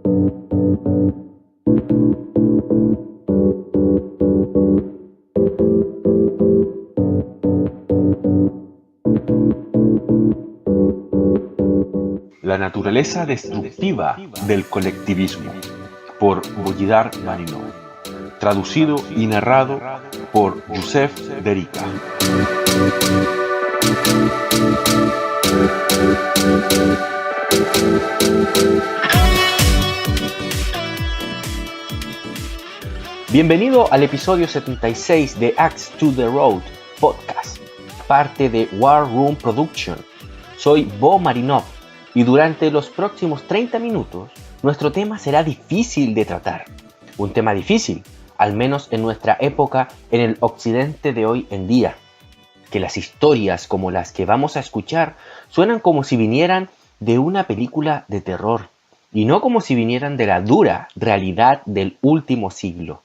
La naturaleza destructiva del colectivismo, por Boyidar Marinov, traducido y narrado por Youssef Derica. Bienvenido al episodio 76 de Axe to the Road Podcast, parte de War Room Production. Soy Bo Marinov y durante los próximos 30 minutos nuestro tema será difícil de tratar. Un tema difícil, al menos en nuestra época en el occidente de hoy en día. Que las historias como las que vamos a escuchar suenan como si vinieran de una película de terror y no como si vinieran de la dura realidad del último siglo.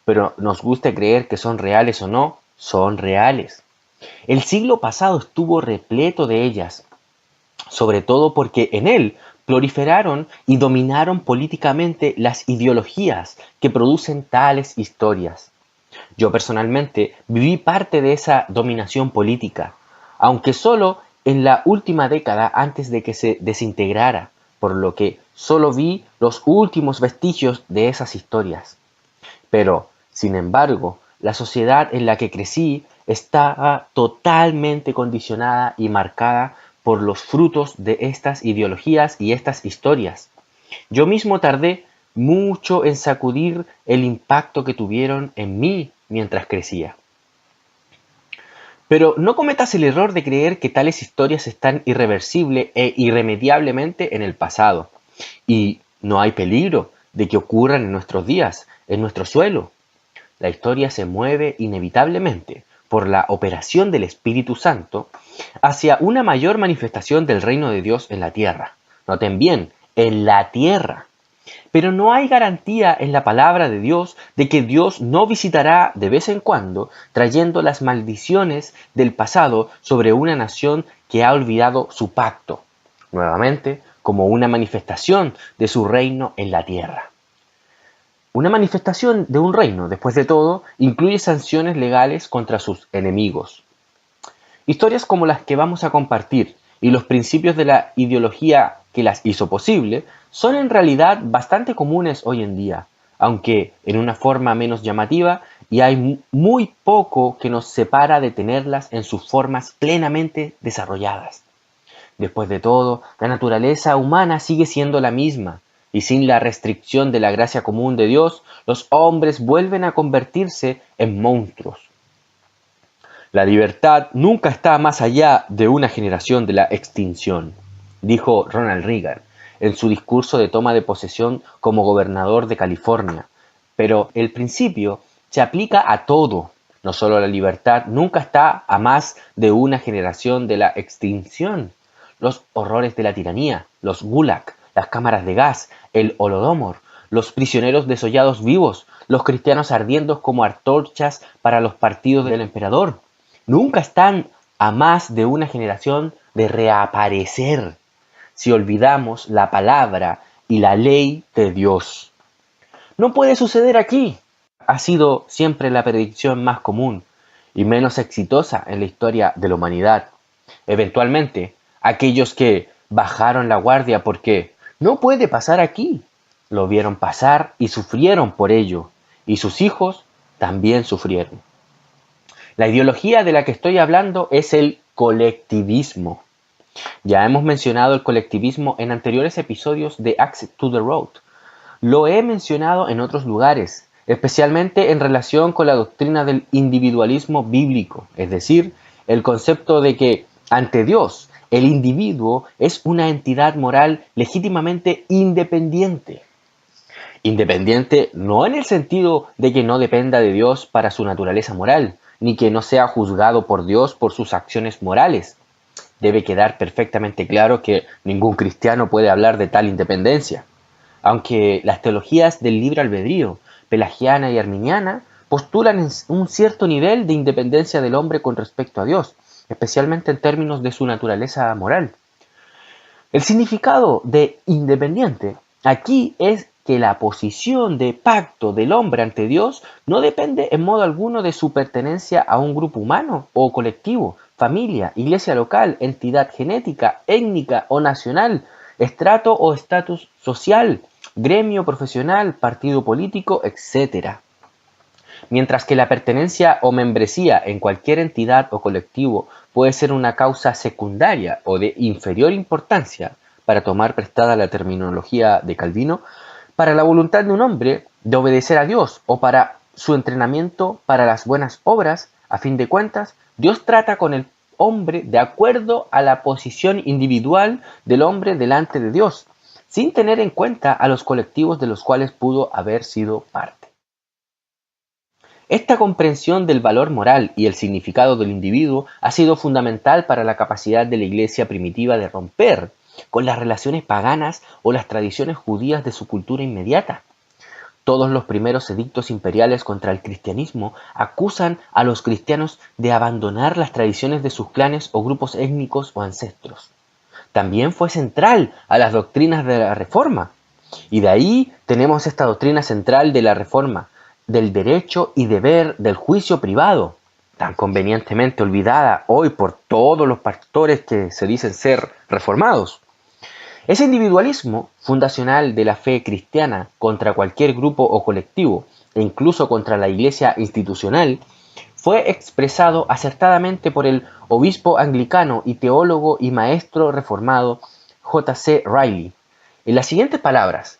Pero nos guste creer que son reales o no, son reales. El siglo pasado estuvo repleto de ellas, sobre todo porque en él proliferaron y dominaron políticamente las ideologías que producen tales historias. Yo personalmente viví parte de esa dominación política, aunque solo en la última década antes de que se desintegrara, por lo que solo vi los últimos vestigios de esas historias. Pero, sin embargo, la sociedad en la que crecí estaba totalmente condicionada y marcada por los frutos de estas ideologías y estas historias. Yo mismo tardé mucho en sacudir el impacto que tuvieron en mí mientras crecía. Pero no cometas el error de creer que tales historias están irreversible e irremediablemente en el pasado. Y no hay peligro de que ocurran en nuestros días, en nuestro suelo. La historia se mueve inevitablemente por la operación del Espíritu Santo hacia una mayor manifestación del reino de Dios en la tierra. Noten bien, en la tierra. Pero no hay garantía en la palabra de Dios de que Dios no visitará de vez en cuando trayendo las maldiciones del pasado sobre una nación que ha olvidado su pacto, nuevamente como una manifestación de su reino en la tierra. Una manifestación de un reino, después de todo, incluye sanciones legales contra sus enemigos. Historias como las que vamos a compartir y los principios de la ideología que las hizo posible son en realidad bastante comunes hoy en día, aunque en una forma menos llamativa, y hay muy poco que nos separa de tenerlas en sus formas plenamente desarrolladas. Después de todo, la naturaleza humana sigue siendo la misma, y sin la restricción de la gracia común de Dios, los hombres vuelven a convertirse en monstruos. La libertad nunca está más allá de una generación de la extinción, dijo Ronald Reagan en su discurso de toma de posesión como gobernador de California. Pero el principio se aplica a todo. No solo la libertad nunca está a más de una generación de la extinción. Los horrores de la tiranía, los gulag, las cámaras de gas, el holodomor, los prisioneros desollados vivos, los cristianos ardiendo como antorchas para los partidos del emperador. Nunca están a más de una generación de reaparecer si olvidamos la palabra y la ley de Dios. No puede suceder aquí. Ha sido siempre la predicción más común y menos exitosa en la historia de la humanidad. Eventualmente, aquellos que bajaron la guardia porque no puede pasar aquí, lo vieron pasar y sufrieron por ello, y sus hijos también sufrieron. La ideología de la que estoy hablando es el colectivismo. Ya hemos mencionado el colectivismo en anteriores episodios de Axe to the Road. Lo he mencionado en otros lugares, especialmente en relación con la doctrina del individualismo bíblico, es decir, el concepto de que ante Dios el individuo es una entidad moral legítimamente independiente. Independiente no en el sentido de que no dependa de Dios para su naturaleza moral, ni que no sea juzgado por Dios por sus acciones morales. Debe quedar perfectamente claro que ningún cristiano puede hablar de tal independencia, aunque las teologías del libre albedrío, pelagiana y arminiana, postulan un cierto nivel de independencia del hombre con respecto a Dios, especialmente en términos de su naturaleza moral. El significado de independiente Aquí es que la posición de pacto del hombre ante Dios no depende en modo alguno de su pertenencia a un grupo humano o colectivo, familia, iglesia local, entidad genética, étnica o nacional, estrato o estatus social, gremio profesional, partido político, etc. Mientras que la pertenencia o membresía en cualquier entidad o colectivo puede ser una causa secundaria o de inferior importancia, para tomar prestada la terminología de Calvino, para la voluntad de un hombre de obedecer a Dios o para su entrenamiento para las buenas obras, a fin de cuentas, Dios trata con el hombre de acuerdo a la posición individual del hombre delante de Dios, sin tener en cuenta a los colectivos de los cuales pudo haber sido parte. Esta comprensión del valor moral y el significado del individuo ha sido fundamental para la capacidad de la Iglesia primitiva de romper con las relaciones paganas o las tradiciones judías de su cultura inmediata. Todos los primeros edictos imperiales contra el cristianismo acusan a los cristianos de abandonar las tradiciones de sus clanes o grupos étnicos o ancestros. También fue central a las doctrinas de la Reforma. Y de ahí tenemos esta doctrina central de la Reforma, del derecho y deber del juicio privado, tan convenientemente olvidada hoy por todos los pastores que se dicen ser reformados. Ese individualismo fundacional de la fe cristiana contra cualquier grupo o colectivo, e incluso contra la iglesia institucional, fue expresado acertadamente por el obispo anglicano y teólogo y maestro reformado J. C. Riley, en las siguientes palabras: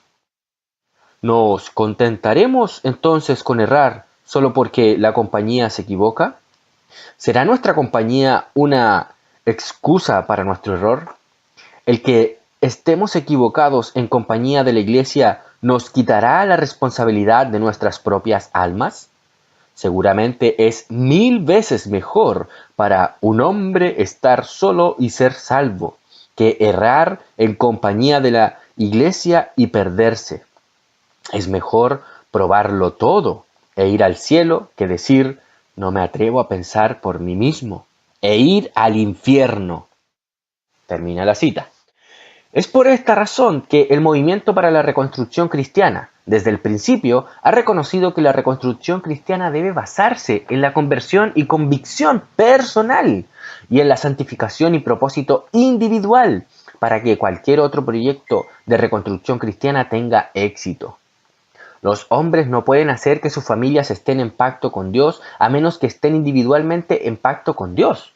¿nos contentaremos entonces con errar solo porque la compañía se equivoca? ¿Será nuestra compañía una excusa para nuestro error? ¿El que estemos equivocados en compañía de la Iglesia nos quitará la responsabilidad de nuestras propias almas? Seguramente es 1000 veces mejor para un hombre estar solo y ser salvo, que errar en compañía de la Iglesia y perderse. Es mejor probarlo todo e ir al cielo que decir, no me atrevo a pensar por mí mismo, e ir al infierno. Termina la cita. Es por esta razón que el movimiento para la reconstrucción cristiana, desde el principio, ha reconocido que la reconstrucción cristiana debe basarse en la conversión y convicción personal y en la santificación y propósito individual para que cualquier otro proyecto de reconstrucción cristiana tenga éxito. Los hombres no pueden hacer que sus familias estén en pacto con Dios a menos que estén individualmente en pacto con Dios.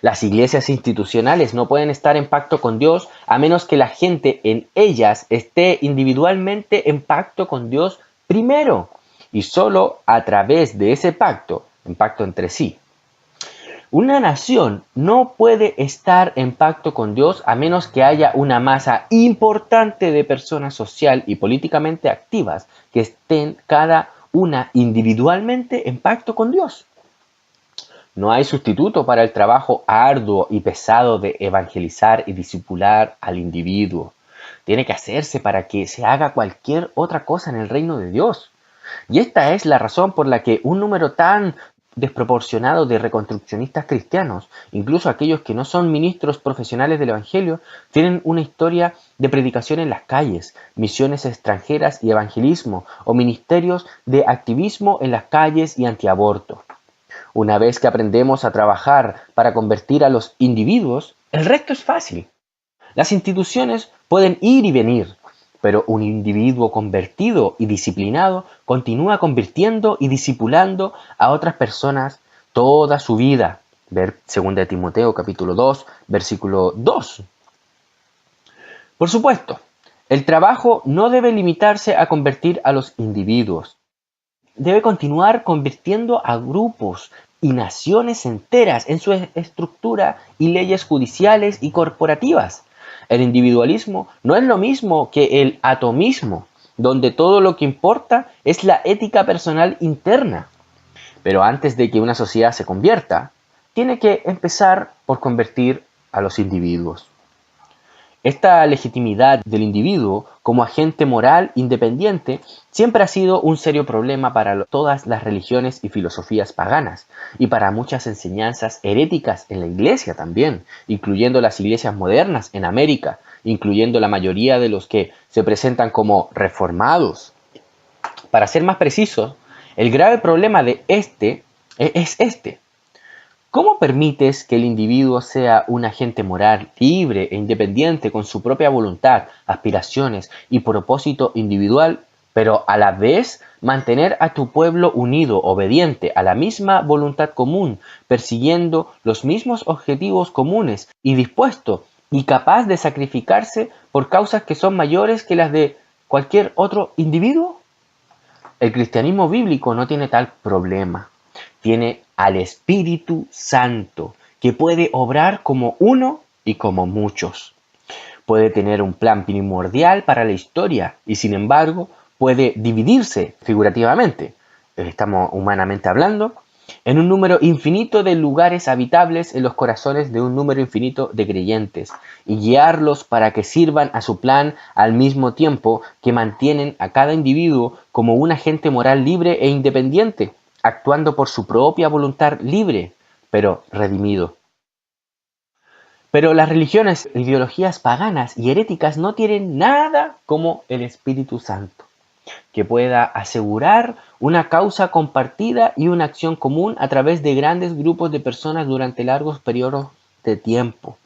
Las iglesias institucionales no pueden estar en pacto con Dios a menos que la gente en ellas esté individualmente en pacto con Dios primero, y solo a través de ese pacto, en pacto entre sí. Una nación no puede estar en pacto con Dios a menos que haya una masa importante de personas social y políticamente activas que estén cada una individualmente en pacto con Dios. No hay sustituto para el trabajo arduo y pesado de evangelizar y discipular al individuo. Tiene que hacerse para que se haga cualquier otra cosa en el reino de Dios. Y esta es la razón por la que un número tan desproporcionado de reconstruccionistas cristianos, incluso aquellos que no son ministros profesionales del Evangelio, tienen una historia de predicación en las calles, misiones extranjeras y evangelismo, o ministerios de activismo en las calles y antiaborto. Una vez que aprendemos a trabajar para convertir a los individuos, el resto es fácil. Las instituciones pueden ir y venir, pero un individuo convertido y disciplinado continúa convirtiendo y discipulando a otras personas toda su vida. Ver 2 Timoteo capítulo 2, versículo 2. Por supuesto, el trabajo no debe limitarse a convertir a los individuos. Debe continuar convirtiendo a grupos y naciones enteras en su estructura y leyes judiciales y corporativas. El individualismo no es lo mismo que el atomismo, donde todo lo que importa es la ética personal interna. Pero antes de que una sociedad se convierta, tiene que empezar por convertir a los individuos. Esta legitimidad del individuo como agente moral independiente siempre ha sido un serio problema para todas las religiones y filosofías paganas y para muchas enseñanzas heréticas en la Iglesia también, incluyendo las iglesias modernas en América, incluyendo la mayoría de los que se presentan como reformados. Para ser más precisos, el grave problema de es este. ¿Cómo permites que el individuo sea un agente moral, libre e independiente con su propia voluntad, aspiraciones y propósito individual, pero a la vez mantener a tu pueblo unido, obediente a la misma voluntad común, persiguiendo los mismos objetivos comunes y dispuesto y capaz de sacrificarse por causas que son mayores que las de cualquier otro individuo? El cristianismo bíblico no tiene tal problema. Tiene al Espíritu Santo, que puede obrar como uno y como muchos. Puede tener un plan primordial para la historia y sin embargo puede dividirse figurativamente, estamos humanamente hablando, en un número infinito de lugares habitables en los corazones de un número infinito de creyentes y guiarlos para que sirvan a su plan al mismo tiempo que mantienen a cada individuo como un agente moral libre e independiente, actuando por su propia voluntad libre, pero redimido. Pero las religiones e ideologías paganas y heréticas no tienen nada como el Espíritu Santo, que pueda asegurar una causa compartida y una acción común a través de grandes grupos de personas durante largos periodos de tiempo,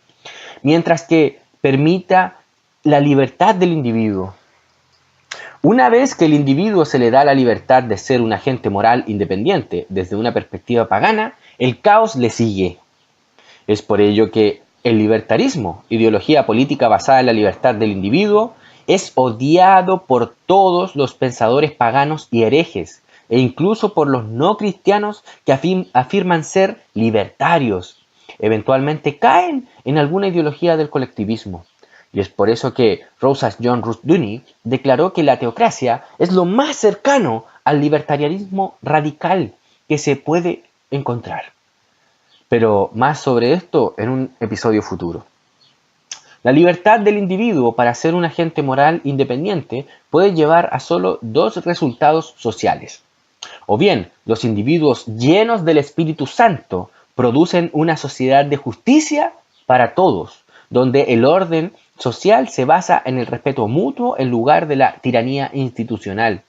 mientras que permita la libertad del individuo. Una vez que el individuo se le da la libertad de ser un agente moral independiente desde una perspectiva pagana, el caos le sigue. Es por ello que el libertarismo, ideología política basada en la libertad del individuo, es odiado por todos los pensadores paganos y herejes, e incluso por los no cristianos que afirman ser libertarios. Eventualmente caen en alguna ideología del colectivismo. Y es por eso que Rosa John Rushdoony declaró que la teocracia es lo más cercano al libertarianismo radical que se puede encontrar. Pero más sobre esto en un episodio futuro. La libertad del individuo para ser un agente moral independiente puede llevar a solo dos resultados sociales. O bien, los individuos llenos del Espíritu Santo producen una sociedad de justicia para todos, donde el orden social se basa en el respeto mutuo en lugar de la tiranía institucional.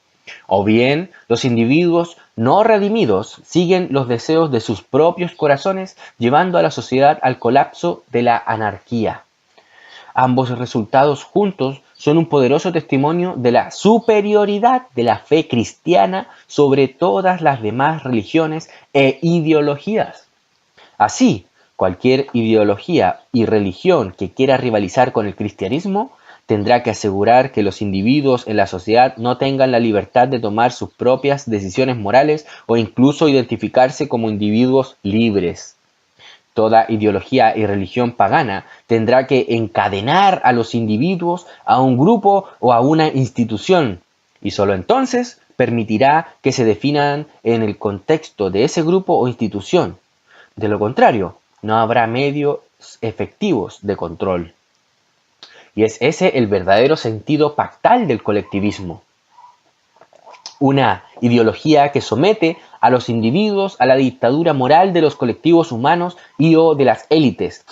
O bien, los individuos no redimidos siguen los deseos de sus propios corazones, llevando a la sociedad al colapso de la anarquía. Ambos resultados juntos son un poderoso testimonio de la superioridad de la fe cristiana sobre todas las demás religiones e ideologías. Así, cualquier ideología y religión que quiera rivalizar con el cristianismo tendrá que asegurar que los individuos en la sociedad no tengan la libertad de tomar sus propias decisiones morales o incluso identificarse como individuos libres. Toda ideología y religión pagana tendrá que encadenar a los individuos a un grupo o a una institución, y solo entonces permitirá que se definan en el contexto de ese grupo o institución. De lo contrario, no habrá medios efectivos de control. Y es ese el verdadero sentido pactal del colectivismo. Una ideología que somete a los individuos a la dictadura moral de los colectivos humanos y o de las élites,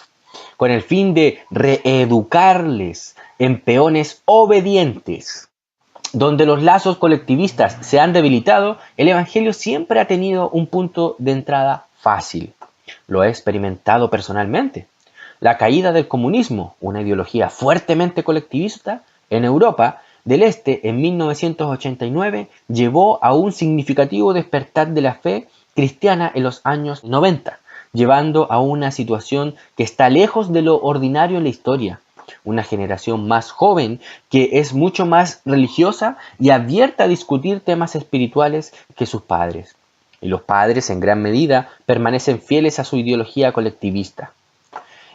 con el fin de reeducarles en peones obedientes. Donde los lazos colectivistas se han debilitado, el Evangelio siempre ha tenido un punto de entrada fácil. Lo he experimentado personalmente. La caída del comunismo, una ideología fuertemente colectivista, en Europa del Este en 1989 llevó a un significativo despertar de la fe cristiana en los años 90, llevando a una situación que está lejos de lo ordinario en la historia. Una generación más joven que es mucho más religiosa y abierta a discutir temas espirituales que sus padres. Y los padres, en gran medida, permanecen fieles a su ideología colectivista.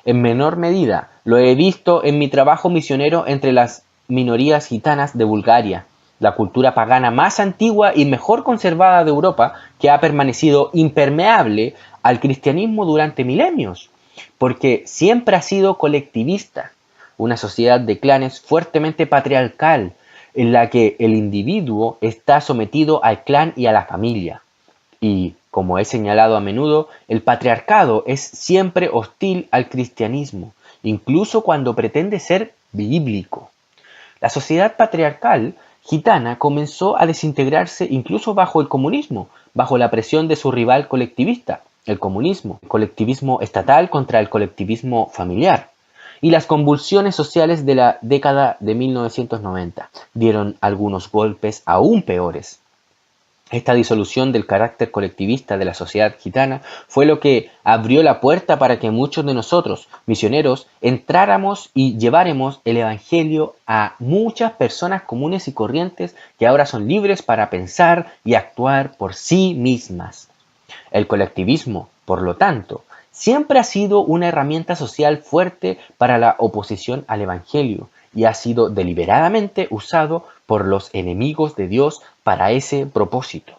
En menor medida, lo he visto en mi trabajo misionero entre las minorías gitanas de Bulgaria, la cultura pagana más antigua y mejor conservada de Europa, que ha permanecido impermeable al cristianismo durante milenios, porque siempre ha sido colectivista. una sociedad de clanes fuertemente patriarcal, en la que el individuo está sometido al clan y a la familia. Y, como he señalado a menudo, el patriarcado es siempre hostil al cristianismo, incluso cuando pretende ser bíblico. La sociedad patriarcal gitana comenzó a desintegrarse incluso bajo el comunismo, bajo la presión de su rival colectivista, el comunismo, el colectivismo estatal contra el colectivismo familiar. Y las convulsiones sociales de la década de 1990 dieron algunos golpes aún peores. Esta disolución del carácter colectivista de la sociedad gitana fue lo que abrió la puerta para que muchos de nosotros, misioneros, entráramos y lleváramos el Evangelio a muchas personas comunes y corrientes que ahora son libres para pensar y actuar por sí mismas. El colectivismo, por lo tanto, siempre ha sido una herramienta social fuerte para la oposición al Evangelio y ha sido deliberadamente usado por los enemigos de Dios para ese propósito.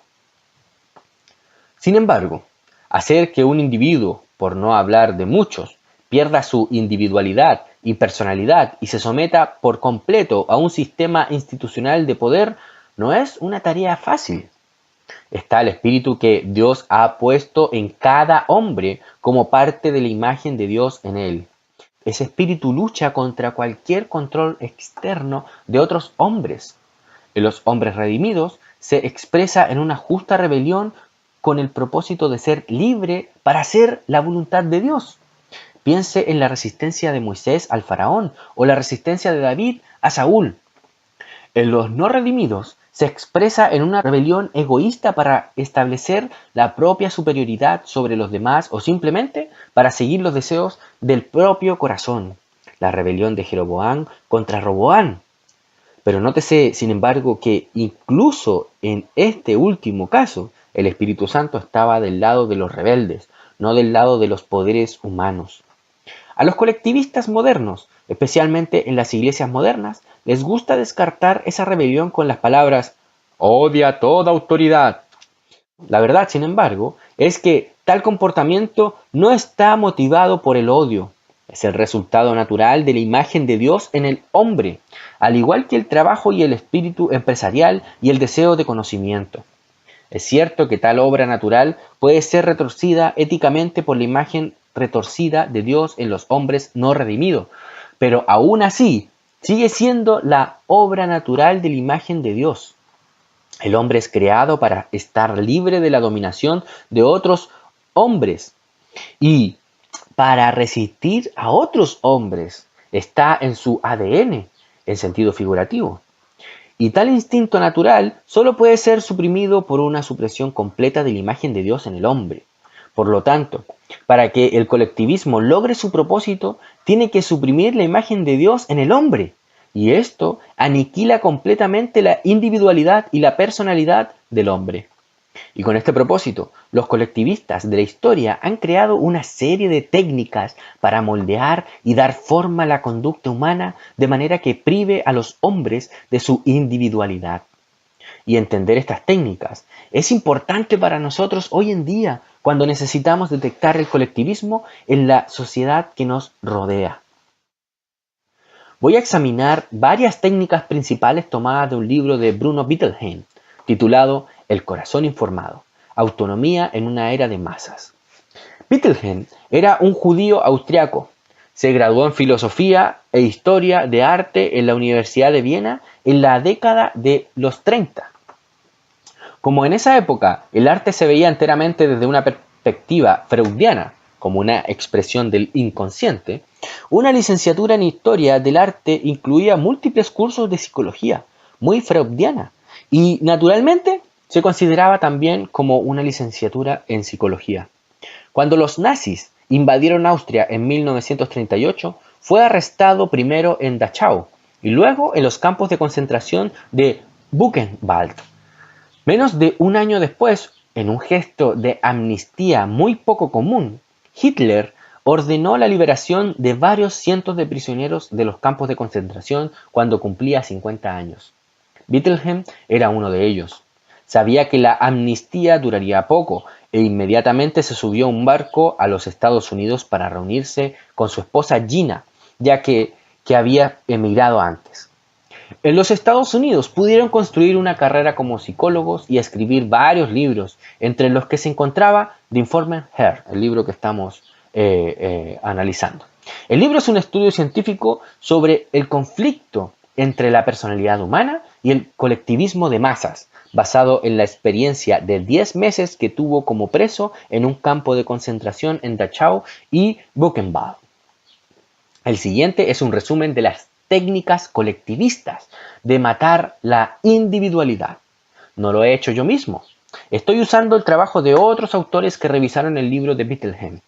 Sin embargo, hacer que un individuo, por no hablar de muchos, pierda su individualidad y personalidad y se someta por completo a un sistema institucional de poder no es una tarea fácil. Está el espíritu que Dios ha puesto en cada hombre como parte de la imagen de Dios en él. Ese espíritu lucha contra cualquier control externo de otros hombres. En los hombres redimidos se expresa en una justa rebelión con el propósito de ser libre para hacer la voluntad de Dios. Piense en la resistencia de Moisés al faraón o la resistencia de David a Saúl. En los no redimidos se expresa en una rebelión egoísta para establecer la propia superioridad sobre los demás o simplemente para seguir los deseos del propio corazón. La rebelión de Jeroboam contra Roboam. Pero nótese, sin embargo, que incluso en este último caso, el Espíritu Santo estaba del lado de los rebeldes, no del lado de los poderes humanos. A los colectivistas modernos, especialmente en las iglesias modernas, les gusta descartar esa rebelión con las palabras «odia toda autoridad». La verdad, sin embargo, es que tal comportamiento no está motivado por el odio. Es el resultado natural de la imagen de Dios en el hombre, al igual que el trabajo y el espíritu empresarial y el deseo de conocimiento. Es cierto que tal obra natural puede ser retorcida éticamente por la imagen retorcida de Dios en los hombres no redimidos, pero aún así sigue siendo la obra natural de la imagen de Dios. El hombre es creado para estar libre de la dominación de otros hombres y para resistir a otros hombres. Está en su ADN, en sentido figurativo. Y tal instinto natural solo puede ser suprimido por una supresión completa de la imagen de Dios en el hombre. Por lo tanto, para que el colectivismo logre su propósito, tiene que suprimir la imagen de Dios en el hombre. Y esto aniquila completamente la individualidad y la personalidad del hombre. Y con este propósito, los colectivistas de la historia han creado una serie de técnicas para moldear y dar forma a la conducta humana de manera que prive a los hombres de su individualidad. Y entender estas técnicas es importante para nosotros hoy en día cuando necesitamos detectar el colectivismo en la sociedad que nos rodea. Voy a examinar varias técnicas principales tomadas de un libro de Bruno Bettelheim, titulado El corazón informado, autonomía en una era de masas. Bettelheim era un judío austriaco. Se graduó en filosofía e historia de arte en la Universidad de Viena en la década de los 30. Como en esa época el arte se veía enteramente desde una perspectiva freudiana, como una expresión del inconsciente, una licenciatura en historia del arte incluía múltiples cursos de psicología, muy freudiana, y naturalmente se consideraba también como una licenciatura en psicología. Cuando los nazis invadieron Austria en 1938, fue arrestado primero en Dachau y luego en los campos de concentración de Buchenwald. Menos de un año después, en un gesto de amnistía muy poco común, Hitler ordenó la liberación de varios cientos de prisioneros de los campos de concentración cuando cumplía 50 años. Bettelheim era uno de ellos. Sabía que la amnistía duraría poco e inmediatamente se subió a un barco a los Estados Unidos para reunirse con su esposa Gina, ya que que había emigrado antes. En los Estados Unidos pudieron construir una carrera como psicólogos y escribir varios libros, entre los que se encontraba The Informer Her, el libro que estamos analizando. El libro es un estudio científico sobre el conflicto entre la personalidad humana y el colectivismo de masas, basado en la experiencia de 10 meses que tuvo como preso en un campo de concentración en Dachau y Buchenwald. El siguiente es un resumen de las técnicas colectivistas de matar la individualidad. No lo he hecho yo mismo. Estoy usando el trabajo de otros autores que revisaron el libro de Bettelheim.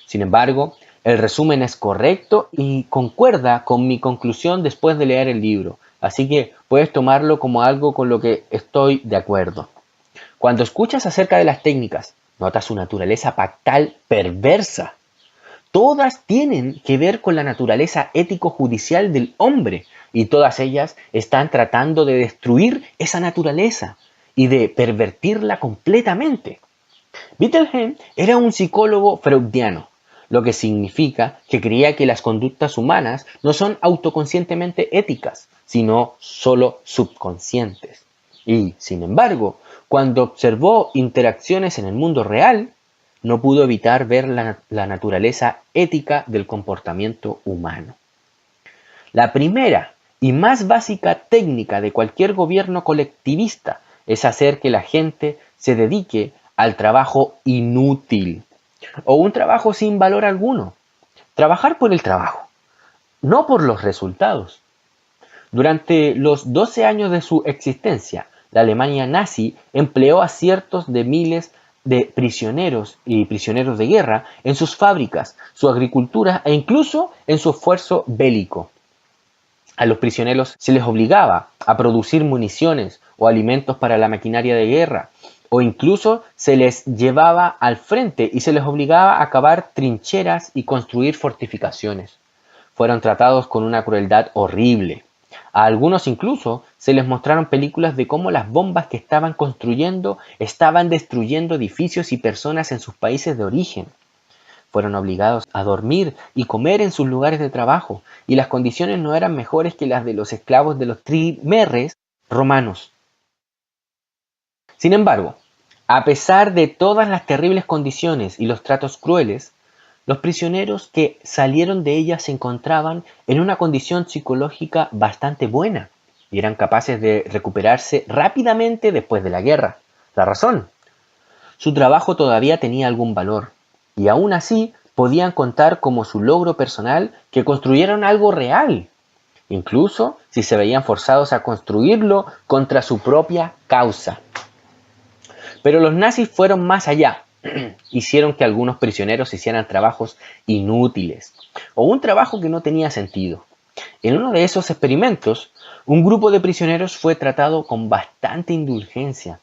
Sin embargo, el resumen es correcto y concuerda con mi conclusión después de leer el libro, así que puedes tomarlo como algo con lo que estoy de acuerdo. Cuando escuchas acerca de las técnicas, notas su naturaleza pactal perversa. Todas tienen que ver con la naturaleza ético-judicial del hombre y todas ellas están tratando de destruir esa naturaleza y de pervertirla completamente. Bettelheim era un psicólogo freudiano, lo que significa que creía que las conductas humanas no son autoconscientemente éticas, sino solo subconscientes. Y, sin embargo, cuando observó interacciones en el mundo real, no pudo evitar ver la naturaleza ética del comportamiento humano. La primera y más básica técnica de cualquier gobierno colectivista es hacer que la gente se dedique al trabajo inútil o un trabajo sin valor alguno. Trabajar por el trabajo, no por los resultados. Durante los 12 años de su existencia, la Alemania nazi empleó a cientos de miles de prisioneros y prisioneros de guerra en sus fábricas, su agricultura e incluso en su esfuerzo bélico. A los prisioneros se les obligaba a producir municiones o alimentos para la maquinaria de guerra, o incluso se les llevaba al frente y se les obligaba a cavar trincheras y construir fortificaciones. Fueron tratados con una crueldad horrible. A algunos incluso se les mostraron películas de cómo las bombas que estaban construyendo estaban destruyendo edificios y personas en sus países de origen. Fueron obligados a dormir y comer en sus lugares de trabajo, y las condiciones no eran mejores que las de los esclavos de los trimeres romanos. Sin embargo, a pesar de todas las terribles condiciones y los tratos crueles, los prisioneros que salieron de ellas se encontraban en una condición psicológica bastante buena y eran capaces de recuperarse rápidamente después de la guerra. La razón: su trabajo todavía tenía algún valor y aún así podían contar como su logro personal que construyeron algo real, incluso si se veían forzados a construirlo contra su propia causa. Pero los nazis fueron más allá. Hicieron que algunos prisioneros hicieran trabajos inútiles o un trabajo que no tenía sentido. En uno de esos experimentos, un grupo de prisioneros fue tratado con bastante indulgencia,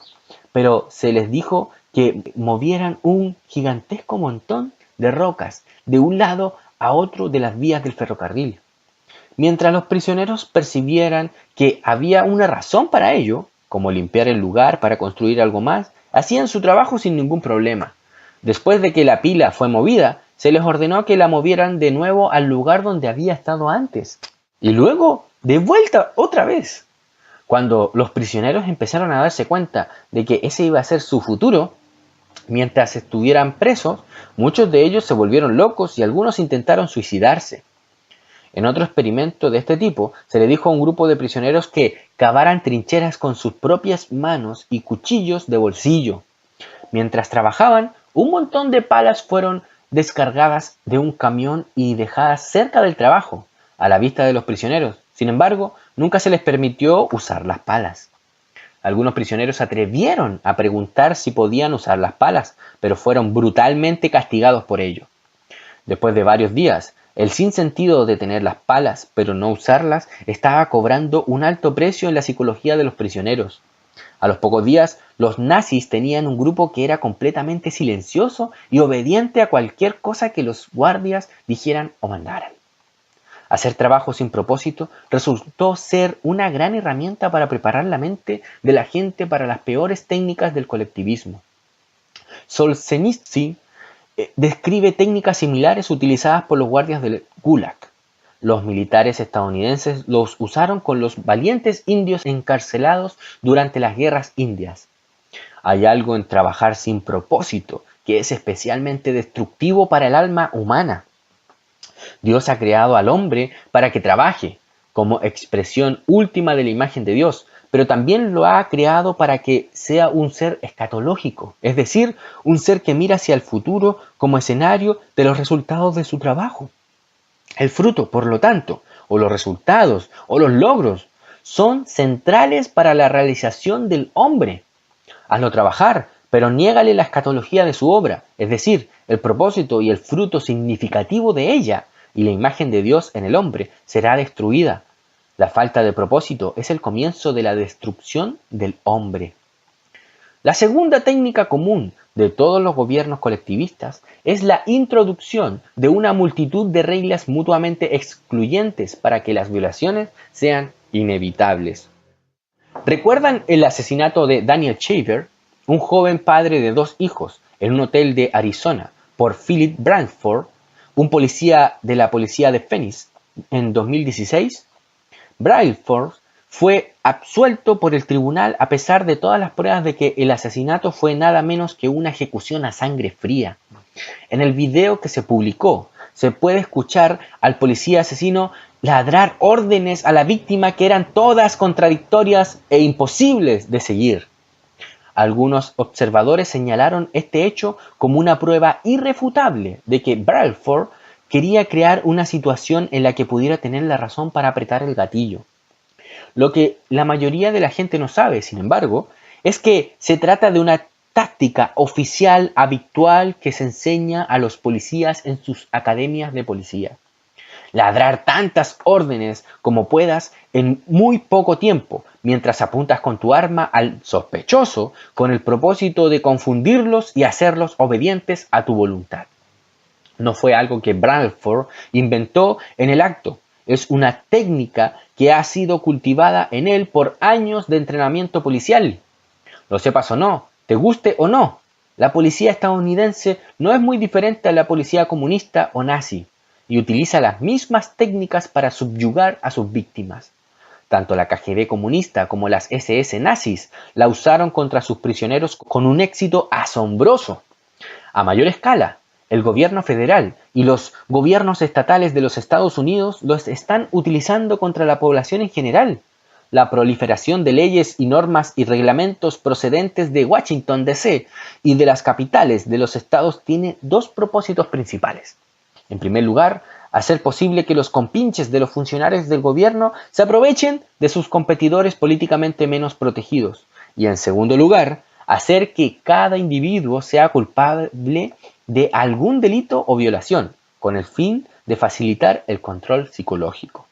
pero se les dijo que movieran un gigantesco montón de rocas de un lado a otro de las vías del ferrocarril. Mientras los prisioneros percibieran que había una razón para ello, como limpiar el lugar para construir algo más, hacían su trabajo sin ningún problema. Después de que la pila fue movida, se les ordenó que la movieran de nuevo al lugar donde había estado antes. Y luego, de vuelta otra vez. Cuando los prisioneros empezaron a darse cuenta de que ese iba a ser su futuro, mientras estuvieran presos, muchos de ellos se volvieron locos y algunos intentaron suicidarse. En otro experimento de este tipo, se le dijo a un grupo de prisioneros que cavaran trincheras con sus propias manos y cuchillos de bolsillo. Mientras trabajaban, un montón de palas fueron descargadas de un camión y dejadas cerca del trabajo, a la vista de los prisioneros. Sin embargo, nunca se les permitió usar las palas. Algunos prisioneros se atrevieron a preguntar si podían usar las palas, pero fueron brutalmente castigados por ello. Después de varios días, el sinsentido de tener las palas pero no usarlas estaba cobrando un alto precio en la psicología de los prisioneros. A los pocos días, los nazis tenían un grupo que era completamente silencioso y obediente a cualquier cosa que los guardias dijeran o mandaran. Hacer trabajo sin propósito resultó ser una gran herramienta para preparar la mente de la gente para las peores técnicas del colectivismo. Solzhenitsyn describe técnicas similares utilizadas por los guardias del Gulag. Los militares estadounidenses los usaron con los valientes indios encarcelados durante las guerras indias. Hay algo en trabajar sin propósito que es especialmente destructivo para el alma humana. Dios ha creado al hombre para que trabaje, como expresión última de la imagen de Dios, pero también lo ha creado para que sea un ser escatológico, es decir, un ser que mira hacia el futuro como escenario de los resultados de su trabajo. El fruto, por lo tanto, o los resultados, o los logros, son centrales para la realización del hombre. Hazlo trabajar, pero niégale la escatología de su obra, es decir, el propósito y el fruto significativo de ella, y la imagen de Dios en el hombre será destruida. La falta de propósito es el comienzo de la destrucción del hombre. La segunda técnica común de todos los gobiernos colectivistas es la introducción de una multitud de reglas mutuamente excluyentes para que las violaciones sean inevitables. ¿Recuerdan el asesinato de Daniel Shaver, un joven padre de 2 hijos, en un hotel de Arizona, por Philip Bradford, un policía de la policía de Phoenix, en 2016? Bradford fue absuelto por el tribunal a pesar de todas las pruebas de que el asesinato fue nada menos que una ejecución a sangre fría. En el video que se publicó, se puede escuchar al policía asesino ladrar órdenes a la víctima que eran todas contradictorias e imposibles de seguir. Algunos observadores señalaron este hecho como una prueba irrefutable de que Bradford quería crear una situación en la que pudiera tener la razón para apretar el gatillo. Lo que la mayoría de la gente no sabe, sin embargo, es que se trata de una táctica oficial habitual que se enseña a los policías en sus academias de policía. Ladrar tantas órdenes como puedas en muy poco tiempo, mientras apuntas con tu arma al sospechoso con el propósito de confundirlos y hacerlos obedientes a tu voluntad. No fue algo que Bradford inventó en el acto, es una técnica que ha sido cultivada en él por años de entrenamiento policial. Lo sepas o no, te guste o no, la policía estadounidense no es muy diferente a la policía comunista o nazi, y utiliza las mismas técnicas para subyugar a sus víctimas. Tanto la KGB comunista como las SS nazis la usaron contra sus prisioneros con un éxito asombroso. A mayor escala, el gobierno federal y los gobiernos estatales de los Estados Unidos los están utilizando contra la población en general. La proliferación de leyes y normas y reglamentos procedentes de Washington, D.C. y de las capitales de los estados tiene 2 propósitos principales. En primer lugar, hacer posible que los compinches de los funcionarios del gobierno se aprovechen de sus competidores políticamente menos protegidos. Y en segundo lugar, hacer que cada individuo sea culpable de algún delito o violación, con el fin de facilitar el control psicológico.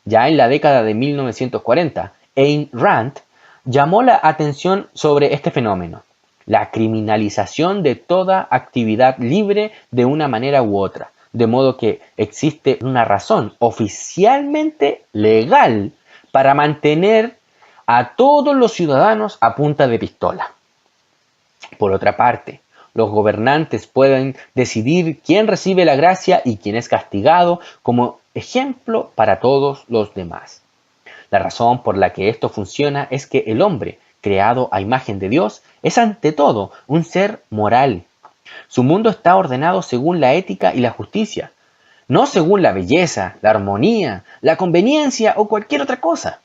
Ya en la década de 1940, Ayn Rand llamó la atención sobre este fenómeno, la criminalización de toda actividad libre de una manera u otra, de modo que existe una razón oficialmente legal para mantener a todos los ciudadanos a punta de pistola. Por otra parte, los gobernantes pueden decidir quién recibe la gracia y quién es castigado como ejemplo para todos los demás. La razón por la que esto funciona es que el hombre, creado a imagen de Dios, es ante todo un ser moral. Su mundo está ordenado según la ética y la justicia, no según la belleza, la armonía, la conveniencia o cualquier otra cosa.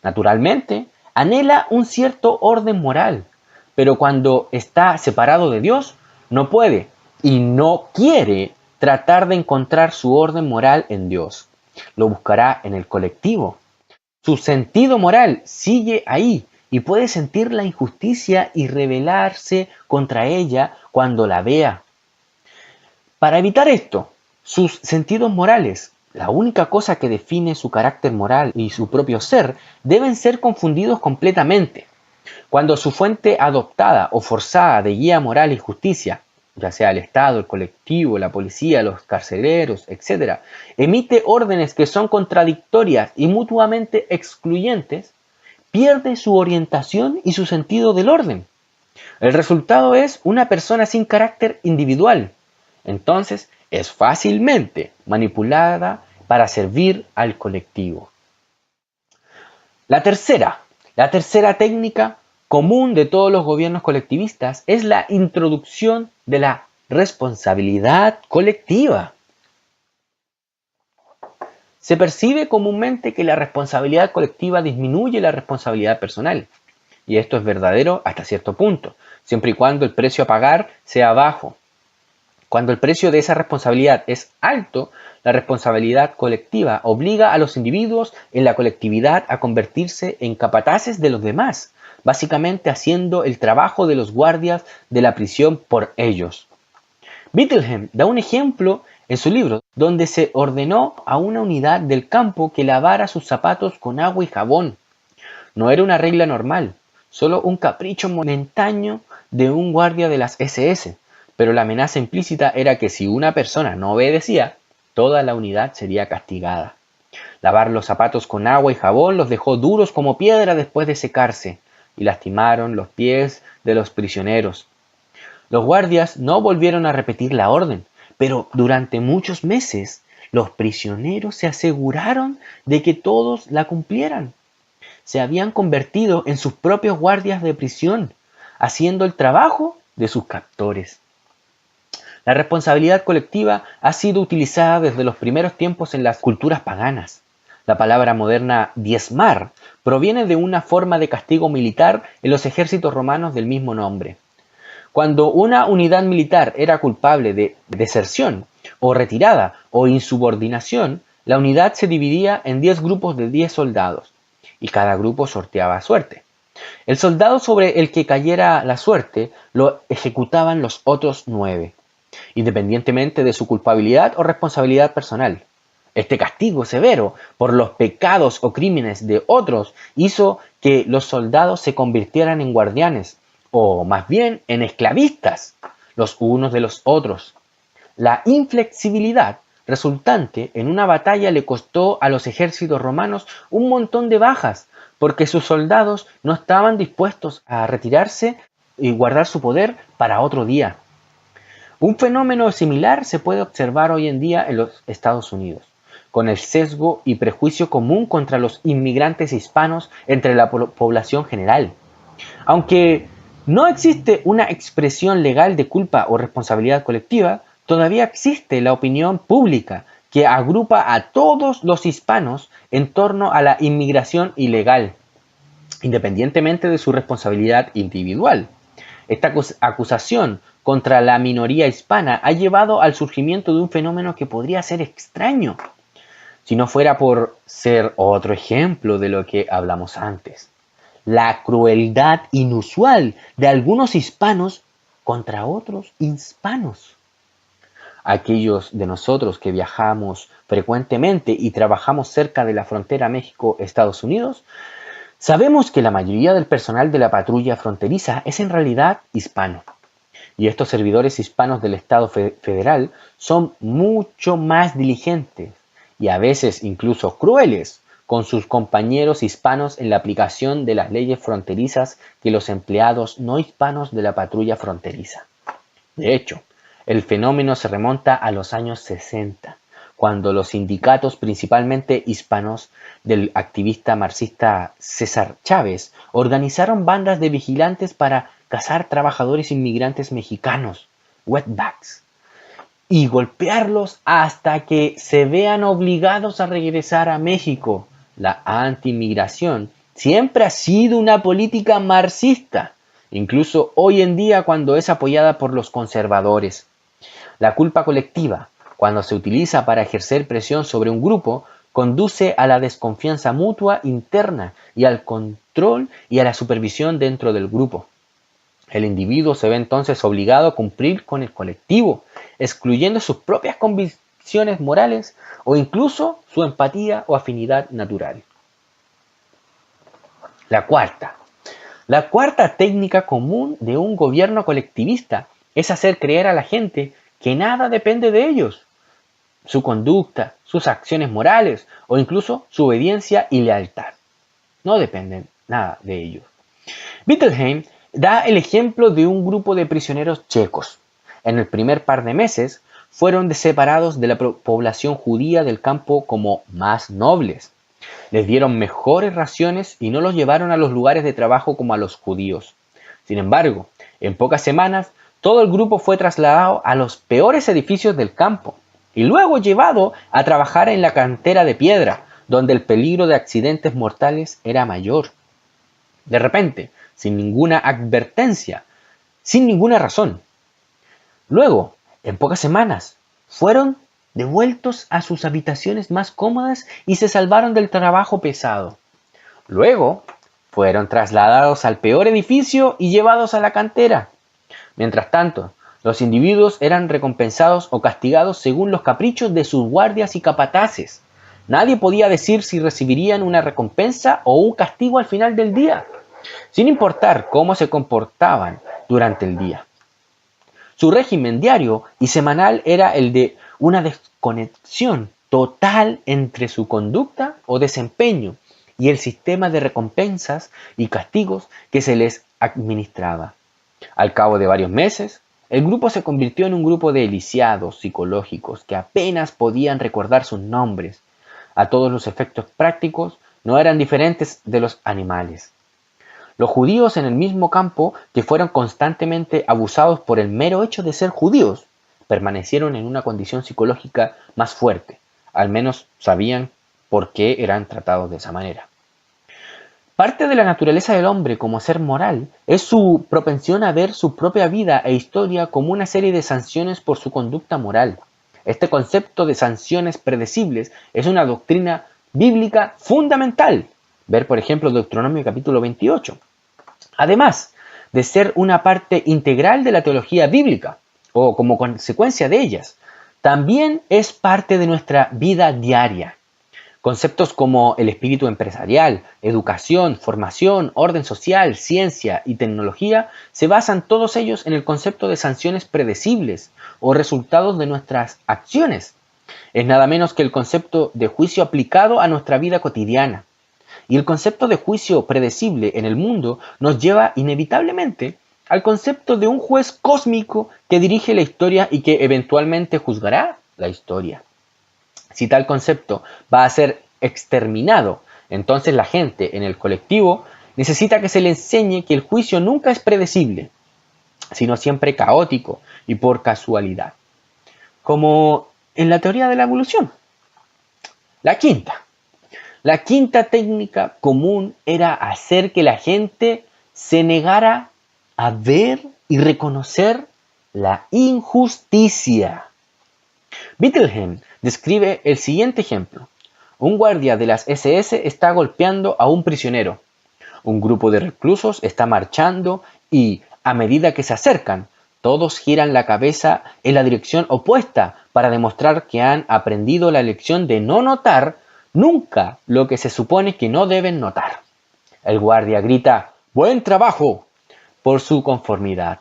Naturalmente, anhela un cierto orden moral, pero cuando está separado de Dios, no puede y no quiere tratar de encontrar su orden moral en Dios. Lo buscará en el colectivo. Su sentido moral sigue ahí y puede sentir la injusticia y rebelarse contra ella cuando la vea. Para evitar esto, sus sentidos morales, la única cosa que define su carácter moral y su propio ser, deben ser confundidos completamente. Cuando su fuente adoptada o forzada de guía moral y justicia, ya sea el Estado, el colectivo, la policía, los carceleros, etc., emite órdenes que son contradictorias y mutuamente excluyentes, pierde su orientación y su sentido del orden. El resultado es una persona sin carácter individual. Entonces, es fácilmente manipulada para servir al colectivo. La tercera técnica común de todos los gobiernos colectivistas es la introducción de la responsabilidad colectiva. Se percibe comúnmente que la responsabilidad colectiva disminuye la responsabilidad personal. Y esto es verdadero hasta cierto punto, siempre y cuando el precio a pagar sea bajo. Cuando el precio de esa responsabilidad es alto, la responsabilidad colectiva obliga a los individuos en la colectividad a convertirse en capataces de los demás, básicamente haciendo el trabajo de los guardias de la prisión por ellos. Bettelheim da un ejemplo en su libro, donde se ordenó a una unidad del campo que lavara sus zapatos con agua y jabón. No era una regla normal, solo un capricho momentáneo de un guardia de las SS, pero la amenaza implícita era que si una persona no obedecía, toda la unidad sería castigada. Lavar los zapatos con agua y jabón los dejó duros como piedra después de secarse, y lastimaron los pies de los prisioneros. Los guardias no volvieron a repetir la orden, pero durante muchos meses los prisioneros se aseguraron de que todos la cumplieran. Se habían convertido en sus propios guardias de prisión, haciendo el trabajo de sus captores. La responsabilidad colectiva ha sido utilizada desde los primeros tiempos en las culturas paganas. La palabra moderna diezmar proviene de una forma de castigo militar en los ejércitos romanos del mismo nombre. Cuando una unidad militar era culpable de deserción o retirada o insubordinación, la unidad se dividía en 10 grupos de 10 soldados y cada grupo sorteaba suerte. El soldado sobre el que cayera la suerte lo ejecutaban los otros 9, independientemente de su culpabilidad o responsabilidad personal. Este castigo severo por los pecados o crímenes de otros hizo que los soldados se convirtieran en guardianes, o más bien en esclavistas, los unos de los otros. La inflexibilidad resultante en una batalla le costó a los ejércitos romanos un montón de bajas, porque sus soldados no estaban dispuestos a retirarse y guardar su poder para otro día. Un fenómeno similar se puede observar hoy en día en los Estados Unidos, con el sesgo y prejuicio común contra los inmigrantes hispanos entre la población general. Aunque no existe una expresión legal de culpa o responsabilidad colectiva, todavía existe la opinión pública que agrupa a todos los hispanos en torno a la inmigración ilegal, independientemente de su responsabilidad individual. Esta acusación contra la minoría hispana ha llevado al surgimiento de un fenómeno que podría ser extraño, si no fuera por ser otro ejemplo de lo que hablamos antes: la crueldad inusual de algunos hispanos contra otros hispanos. Aquellos de nosotros que viajamos frecuentemente y trabajamos cerca de la frontera México-Estados Unidos, sabemos que la mayoría del personal de la patrulla fronteriza es en realidad hispano. Y estos servidores hispanos del Estado federal son mucho más diligentes y a veces incluso crueles con sus compañeros hispanos en la aplicación de las leyes fronterizas que los empleados no hispanos de la patrulla fronteriza. De hecho, el fenómeno se remonta a los años 60, cuando los sindicatos, principalmente hispanos, del activista marxista César Chávez, organizaron bandas de vigilantes para cazar trabajadores inmigrantes mexicanos, wetbacks, y golpearlos hasta que se vean obligados a regresar a México. La anti-inmigración siempre ha sido una política marxista, incluso hoy en día cuando es apoyada por los conservadores. La culpa colectiva, cuando se utiliza para ejercer presión sobre un grupo, conduce a la desconfianza mutua interna y al control y a la supervisión dentro del grupo. El individuo se ve entonces obligado a cumplir con el colectivo, excluyendo sus propias convicciones morales o incluso su empatía o afinidad natural. La cuarta técnica común de un gobierno colectivista es hacer creer a la gente que nada depende de ellos. Su conducta, sus acciones morales o incluso su obediencia y lealtad no dependen nada de ellos. Bettelheim da el ejemplo de un grupo de prisioneros checos. En el primer par de meses, fueron separados de la población judía del campo como más nobles. Les dieron mejores raciones y no los llevaron a los lugares de trabajo como a los judíos. Sin embargo, en pocas semanas, todo el grupo fue trasladado a los peores edificios del campo y luego llevado a trabajar en la cantera de piedra, donde el peligro de accidentes mortales era mayor. De repente, sin ninguna advertencia, sin ninguna razón. Luego, en pocas semanas, fueron devueltos a sus habitaciones más cómodas y se salvaron del trabajo pesado. Luego, fueron trasladados al peor edificio y llevados a la cantera. Mientras tanto, los individuos eran recompensados o castigados según los caprichos de sus guardias y capataces. Nadie podía decir si recibirían una recompensa o un castigo al final del día, sin importar cómo se comportaban durante el día. Su régimen diario y semanal era el de una desconexión total entre su conducta o desempeño y el sistema de recompensas y castigos que se les administraba. Al cabo de varios meses, el grupo se convirtió en un grupo de lisiados psicológicos que apenas podían recordar sus nombres. A todos los efectos prácticos, no eran diferentes de los animales. Los judíos en el mismo campo, que fueron constantemente abusados por el mero hecho de ser judíos, permanecieron en una condición psicológica más fuerte. Al menos sabían por qué eran tratados de esa manera. Parte de la naturaleza del hombre como ser moral es su propensión a ver su propia vida e historia como una serie de sanciones por su conducta moral. Este concepto de sanciones predecibles es una doctrina bíblica fundamental. Ver, por ejemplo, Deuteronomio capítulo 28. Además de ser una parte integral de la teología bíblica, o como consecuencia de ellas, también es parte de nuestra vida diaria. Conceptos como el espíritu empresarial, educación, formación, orden social, ciencia y tecnología se basan todos ellos en el concepto de sanciones predecibles o resultados de nuestras acciones. Es nada menos que el concepto de juicio aplicado a nuestra vida cotidiana. Y el concepto de juicio predecible en el mundo nos lleva inevitablemente al concepto de un juez cósmico que dirige la historia y que eventualmente juzgará la historia. Si tal concepto va a ser exterminado, entonces la gente en el colectivo necesita que se le enseñe que el juicio nunca es predecible, sino siempre caótico y por casualidad. Como en la teoría de la evolución. La quinta técnica común era hacer que la gente se negara a ver y reconocer la injusticia. Bettelheim describe el siguiente ejemplo. Un guardia de las SS está golpeando a un prisionero. Un grupo de reclusos está marchando y, a medida que se acercan, todos giran la cabeza en la dirección opuesta para demostrar que han aprendido la lección de no notar nunca lo que se supone que no deben notar. El guardia grita «¡Buen trabajo!» por su conformidad.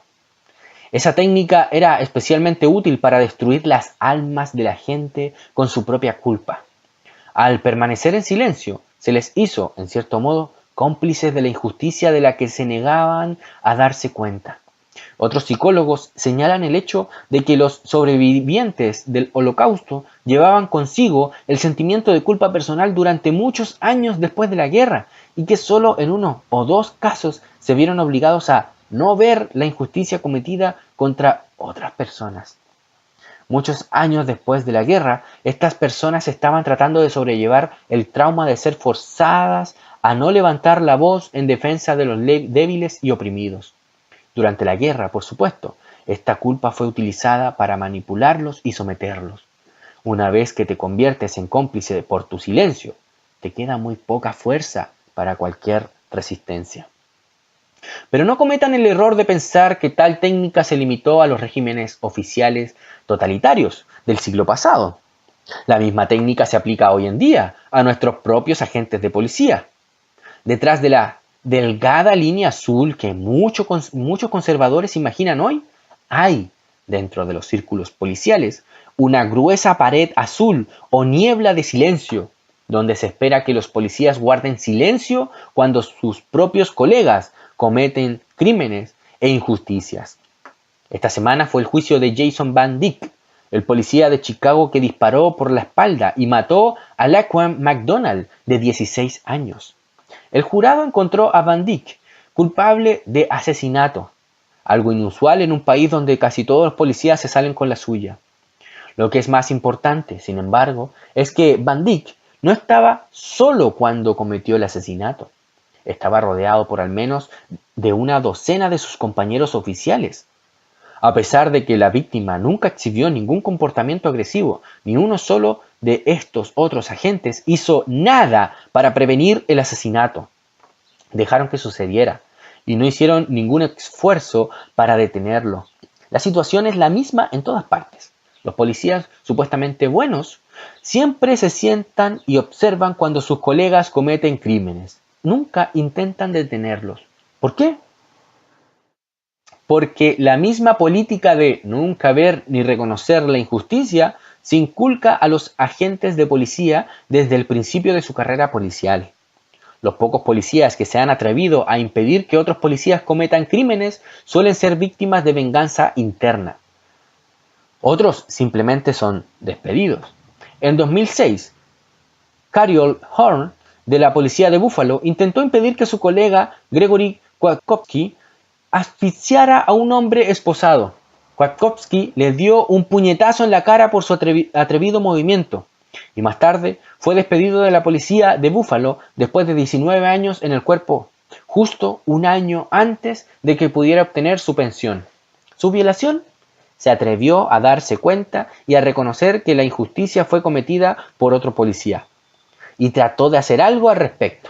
Esa técnica era especialmente útil para destruir las almas de la gente con su propia culpa. Al permanecer en silencio, se les hizo, en cierto modo, cómplices de la injusticia de la que se negaban a darse cuenta. Otros psicólogos señalan el hecho de que los sobrevivientes del Holocausto llevaban consigo el sentimiento de culpa personal durante muchos años después de la guerra y que solo en uno o dos casos se vieron obligados a no ver la injusticia cometida contra otras personas. Muchos años después de la guerra, estas personas estaban tratando de sobrellevar el trauma de ser forzadas a no levantar la voz en defensa de los débiles y oprimidos. Durante la guerra, por supuesto, esta culpa fue utilizada para manipularlos y someterlos. Una vez que te conviertes en cómplice por tu silencio, te queda muy poca fuerza para cualquier resistencia. Pero no cometan el error de pensar que tal técnica se limitó a los regímenes oficiales totalitarios del siglo pasado. La misma técnica se aplica hoy en día a nuestros propios agentes de policía. Detrás de la delgada línea azul que muchos conservadores imaginan hoy, hay, dentro de los círculos policiales, una gruesa pared azul o niebla de silencio, donde se espera que los policías guarden silencio cuando sus propios colegas cometen crímenes e injusticias. Esta semana fue el juicio de Jason Van Dyke, el policía de Chicago que disparó por la espalda y mató a Laquan McDonald, de 16 años. El jurado encontró a Van Dyck culpable de asesinato, algo inusual en un país donde casi todos los policías se salen con la suya. Lo que es más importante, sin embargo, es que Van Dyck no estaba solo cuando cometió el asesinato. Estaba rodeado por al menos de una docena de sus compañeros oficiales. A pesar de que la víctima nunca exhibió ningún comportamiento agresivo, ni uno solo de estos otros agentes hizo nada para prevenir el asesinato. Dejaron que sucediera y no hicieron ningún esfuerzo para detenerlo. La situación es la misma en todas partes. Los policías supuestamente buenos siempre se sientan y observan cuando sus colegas cometen crímenes. Nunca intentan detenerlos. ¿Por qué? Porque la misma política de nunca ver ni reconocer la injusticia se inculca a los agentes de policía desde el principio de su carrera policial. Los pocos policías que se han atrevido a impedir que otros policías cometan crímenes suelen ser víctimas de venganza interna. Otros simplemente son despedidos. En 2006, Cariol Horn, de la policía de Buffalo, intentó impedir que su colega Gregory Kwiatkowski asfixiara a un hombre esposado. Kwiatkowski le dio un puñetazo en la cara por su atrevido movimiento y más tarde fue despedido de la policía de Buffalo después de 19 años en el cuerpo, justo un año antes de que pudiera obtener su pensión. ¿Su violación? Se atrevió a darse cuenta y a reconocer que la injusticia fue cometida por otro policía y trató de hacer algo al respecto.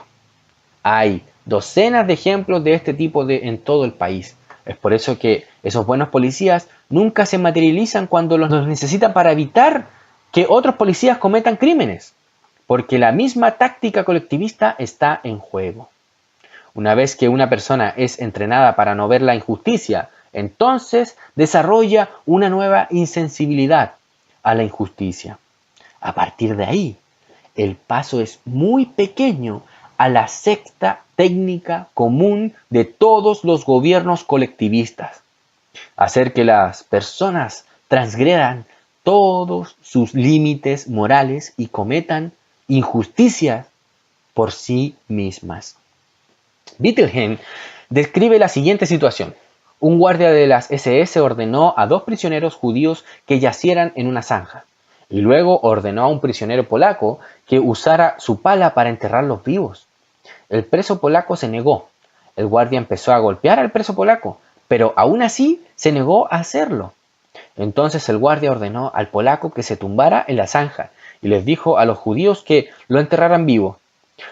Hay docenas de ejemplos de este tipo en todo el país. Es por eso que esos buenos policías nunca se materializan cuando los necesitan para evitar que otros policías cometan crímenes, porque la misma táctica colectivista está en juego. Una vez que una persona es entrenada para no ver la injusticia, entonces desarrolla una nueva insensibilidad a la injusticia. A partir de ahí, el paso es muy pequeño a la sexta técnica común de todos los gobiernos colectivistas: hacer que las personas transgredan todos sus límites morales y cometan injusticias por sí mismas. Wittgenstein describe la siguiente situación. Un guardia de las SS ordenó a 2 prisioneros judíos que yacieran en una zanja, y luego ordenó a un prisionero polaco que usara su pala para enterrarlos vivos. El preso polaco se negó. El guardia empezó a golpear al preso polaco, pero aún así se negó a hacerlo. Entonces el guardia ordenó al polaco que se tumbara en la zanja y les dijo a los judíos que lo enterraran vivo.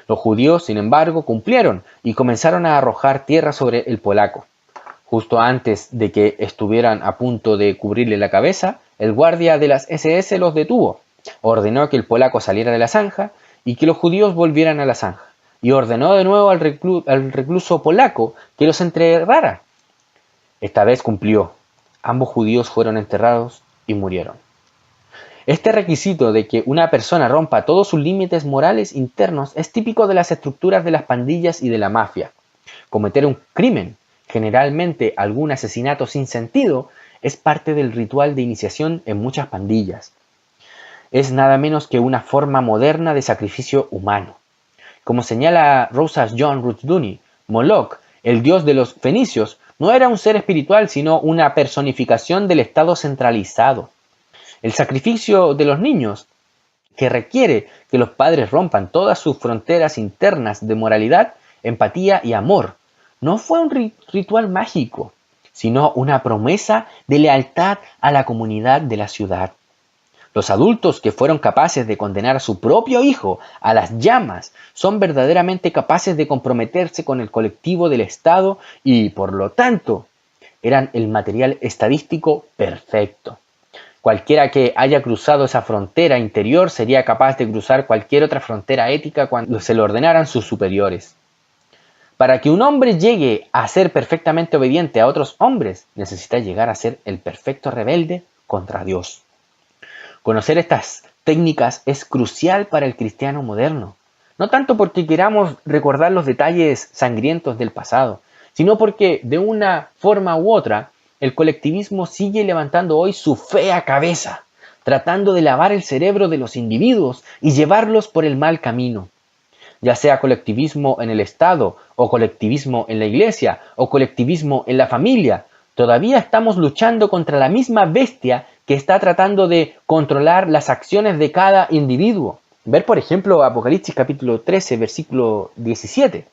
Los judíos, sin embargo, cumplieron y comenzaron a arrojar tierra sobre el polaco. Justo antes de que estuvieran a punto de cubrirle la cabeza, el guardia de las SS los detuvo. Ordenó que el polaco saliera de la zanja y que los judíos volvieran a la zanja. Y ordenó de nuevo al recluso polaco que los enterrara. Esta vez cumplió. Ambos judíos fueron enterrados y murieron. Este requisito de que una persona rompa todos sus límites morales internos es típico de las estructuras de las pandillas y de la mafia. Cometer un crimen, generalmente algún asesinato sin sentido, es parte del ritual de iniciación en muchas pandillas. Es nada menos que una forma moderna de sacrificio humano. Como señala Rosa John Rushdoony, Moloch, el dios de los fenicios, no era un ser espiritual, sino una personificación del Estado centralizado. El sacrificio de los niños, que requiere que los padres rompan todas sus fronteras internas de moralidad, empatía y amor, no fue un ritual mágico, sino una promesa de lealtad a la comunidad de la ciudad. Los adultos que fueron capaces de condenar a su propio hijo a las llamas son verdaderamente capaces de comprometerse con el colectivo del Estado y, por lo tanto, eran el material estadístico perfecto. Cualquiera que haya cruzado esa frontera interior sería capaz de cruzar cualquier otra frontera ética cuando se lo ordenaran sus superiores. Para que un hombre llegue a ser perfectamente obediente a otros hombres, necesita llegar a ser el perfecto rebelde contra Dios. Conocer estas técnicas es crucial para el cristiano moderno, no tanto porque queramos recordar los detalles sangrientos del pasado, sino porque de una forma u otra el colectivismo sigue levantando hoy su fea cabeza, tratando de lavar el cerebro de los individuos y llevarlos por el mal camino. Ya sea colectivismo en el Estado, o colectivismo en la Iglesia, o colectivismo en la familia, todavía estamos luchando contra la misma bestia que está tratando de controlar las acciones de cada individuo. Ver, por ejemplo, Apocalipsis capítulo 13, versículo 17.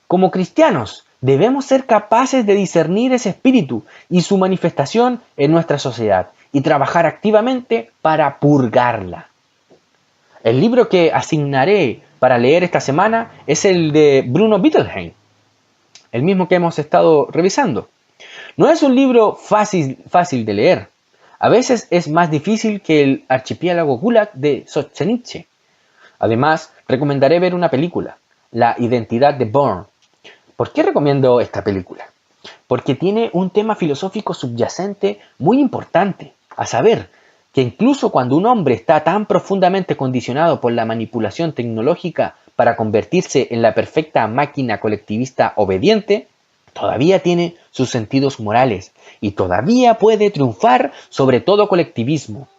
Como cristianos, debemos ser capaces de discernir ese espíritu y su manifestación en nuestra sociedad y trabajar activamente para purgarla. El libro que asignaré para leer esta semana es el de Bruno Bettelheim, el mismo que hemos estado revisando. No es un libro fácil de leer. A veces es más difícil que el archipiélago Gulag de Solzhenitsyn. Además, recomendaré ver una película, La identidad de Bourne. ¿Por qué recomiendo esta película? Porque tiene un tema filosófico subyacente muy importante, a saber, que incluso cuando un hombre está tan profundamente condicionado por la manipulación tecnológica para convertirse en la perfecta máquina colectivista obediente, todavía tiene sus sentidos morales y todavía puede triunfar sobre todo colectivismo.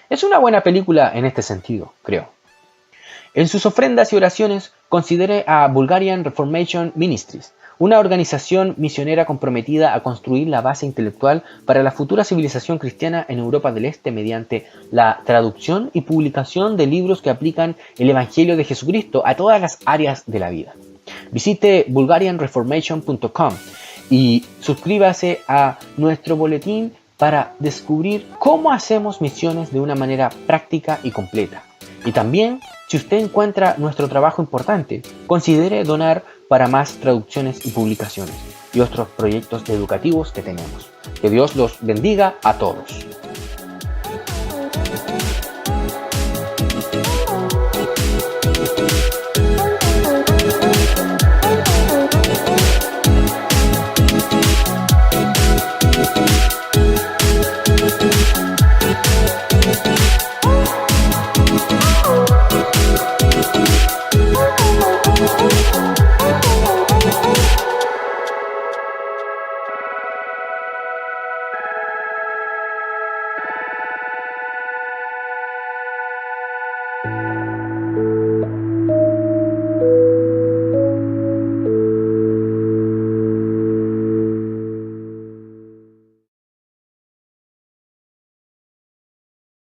Es una buena película en este sentido, creo. En sus ofrendas y oraciones considere a Bulgarian Reformation Ministries, una organización misionera comprometida a construir la base intelectual para la futura civilización cristiana en Europa del Este mediante la traducción y publicación de libros que aplican el Evangelio de Jesucristo a todas las áreas de la vida. Visite bulgarianreformation.com y suscríbase a nuestro boletín para descubrir cómo hacemos misiones de una manera práctica y completa. Y también, si usted encuentra nuestro trabajo importante, considere donar para más traducciones y publicaciones y otros proyectos educativos que tenemos. Que Dios los bendiga a todos.